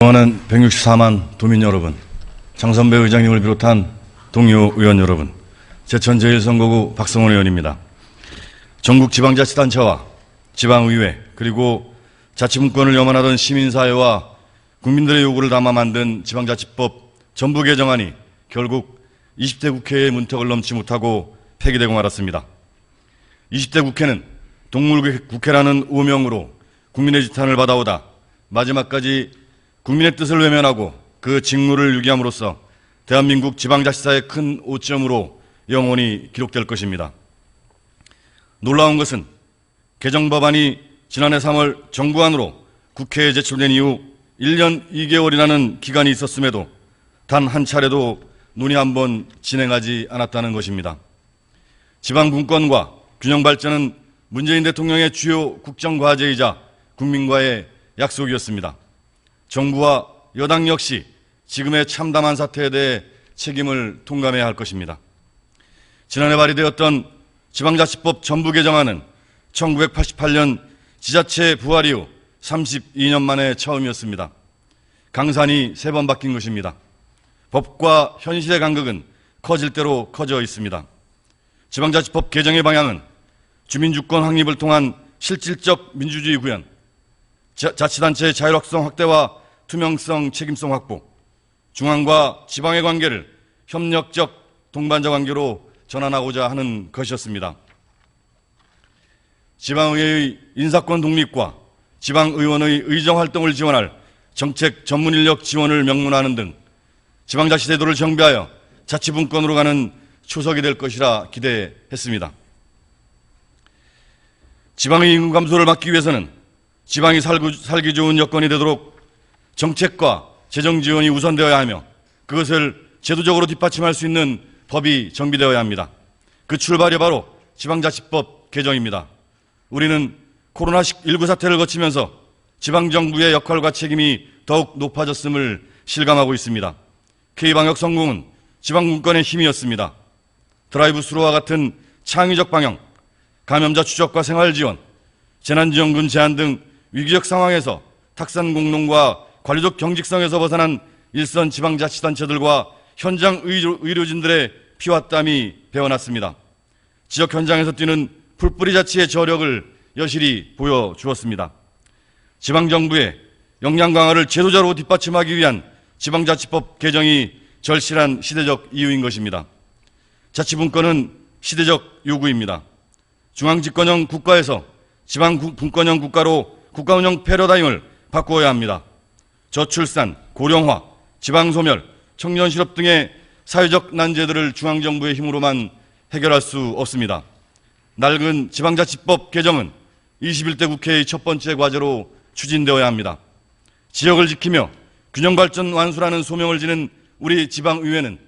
원하는 164만 도민 여러분, 장선배 의장님을 비롯한 동료 의원 여러분, 제천 제1선거구 박성원 의원입니다. 전국 지방자치단체와 지방의회 그리고 자치분권을 염원하던 시민사회와 국민들의 요구를 담아 만든 지방자치법 전부 개정안이 결국 20대 국회의 문턱을 넘지 못하고 폐기되고 말았습니다. 20대 국회는 동물국회라는 오명으로 국민의 지탄을 받아오다 마지막까지 국민의 뜻을 외면하고 그 직무를 유기함으로써 대한민국 지방자치사의 큰 오점으로 영원히 기록될 것입니다. 놀라운 것은 개정법안이 지난해 3월 정부안으로 국회에 제출된 이후 1년 2개월이라는 기간이 있었음에도 단 한 차례도 논의 한번 진행하지 않았다는 것입니다. 지방분권과 균형발전은 문재인 대통령의 주요 국정과제이자 국민과의 약속이었습니다. 정부와 여당 역시 지금의 참담한 사태에 대해 책임을 통감해야 할 것입니다. 지난해 발의되었던 지방자치법 전부 개정안은 1988년 지자체 부활 이후 32년 만에 처음이었습니다. 강산이 3번 바뀐 것입니다. 법과 현실의 간극은 커질 대로 커져 있습니다. 지방자치법 개정의 방향은 주민주권 확립을 통한 실질적 민주주의 구현, 자치단체의 자율확성 확대와 투명성, 책임성 확보, 중앙과 지방의 관계를 협력적 동반자 관계로 전환하고자 하는 것이었습니다. 지방의회의 인사권 독립과 지방의원의 의정활동을 지원할 정책 전문인력 지원을 명문화하는 등 지방자치제도를 정비하여 자치분권으로 가는 초석이 될 것이라 기대했습니다. 지방의 인구 감소를 막기 위해서는 지방이 살기 좋은 여건이 되도록 정책과 재정 지원이 우선되어야 하며 그것을 제도적으로 뒷받침할 수 있는 법이 정비되어야 합니다. 그 출발이 바로 지방자치법 개정입니다. 우리는 코로나19 사태를 거치면서 지방정부의 역할과 책임이 더욱 높아졌음을 실감하고 있습니다. K방역 성공은 지방분권의 힘이었습니다. 드라이브스루와 같은 창의적 방역, 감염자 추적과 생활지원, 재난지원금 제한 등 위기적 상황에서 탁산 공론과 관리적 경직성에서 벗어난 일선 지방자치단체들과 현장 의료진들의 피와 땀이 배어났습니다. 지역 현장에서 뛰는 풀뿌리 자치의 저력을 여실히 보여주었습니다. 지방정부의 역량 강화를 제도자로 뒷받침하기 위한 지방자치법 개정이 절실한 시대적 이유인 것입니다. 자치분권은 시대적 요구입니다. 중앙집권형 국가에서 지방분권형 국가로 국가운영 패러다임을 바꾸어야 합니다. 저출산, 고령화, 지방소멸, 청년실업 등의 사회적 난제들을 중앙정부의 힘으로만 해결할 수 없습니다. 낡은 지방자치법 개정은 21대 국회의 첫 번째 과제로 추진되어야 합니다. 지역을 지키며 균형발전 완수라는 소명을 지닌 우리 지방의회는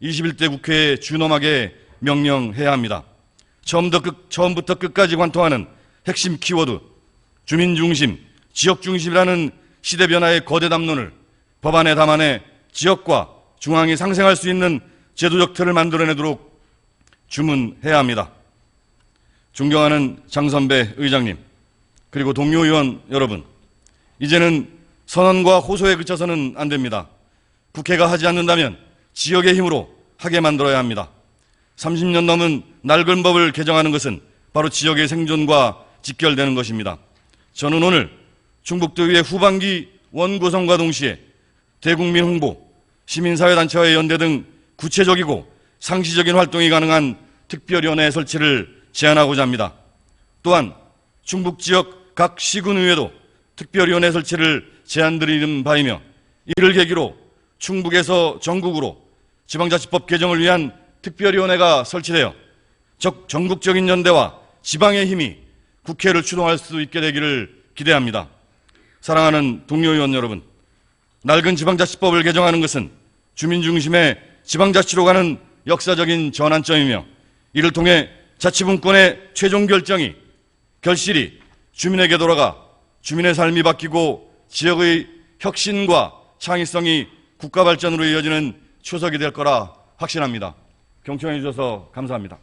21대 국회에 준엄하게 명령해야 합니다. 처음부터 끝까지 관통하는 핵심 키워드, 주민중심, 지역중심이라는 시대 변화의 거대 담론을 법안에 담아내 지역과 중앙이 상생할 수 있는 제도적 틀을 만들어내도록 주문해야 합니다. 존경하는 장선배 의장님, 그리고 동료 의원 여러분, 이제는 선언과 호소에 그쳐서는 안 됩니다. 국회가 하지 않는다면 지역의 힘으로 하게 만들어야 합니다. 30년 넘은 낡은 법을 개정하는 것은 바로 지역의 생존과 직결되는 것입니다. 저는 오늘 충북도의회 후반기 원구성과 동시에 대국민 홍보, 시민사회단체와의 연대 등 구체적이고 상시적인 활동이 가능한 특별위원회 설치를 제안하고자 합니다. 또한 충북지역 각 시군의회도 특별위원회 설치를 제안드리는 바이며 이를 계기로 충북에서 전국으로 지방자치법 개정을 위한 특별위원회가 설치되어 전국적인 연대와 지방의 힘이 국회를 추동할 수 있게 되기를 기대합니다. 사랑하는 동료 의원 여러분, 낡은 지방자치법을 개정하는 것은 주민중심의 지방자치로 가는 역사적인 전환점이며 이를 통해 자치분권의 최종 결실이 주민에게 돌아가 주민의 삶이 바뀌고 지역의 혁신과 창의성이 국가 발전으로 이어지는 초석이 될 거라 확신합니다. 경청해 주셔서 감사합니다.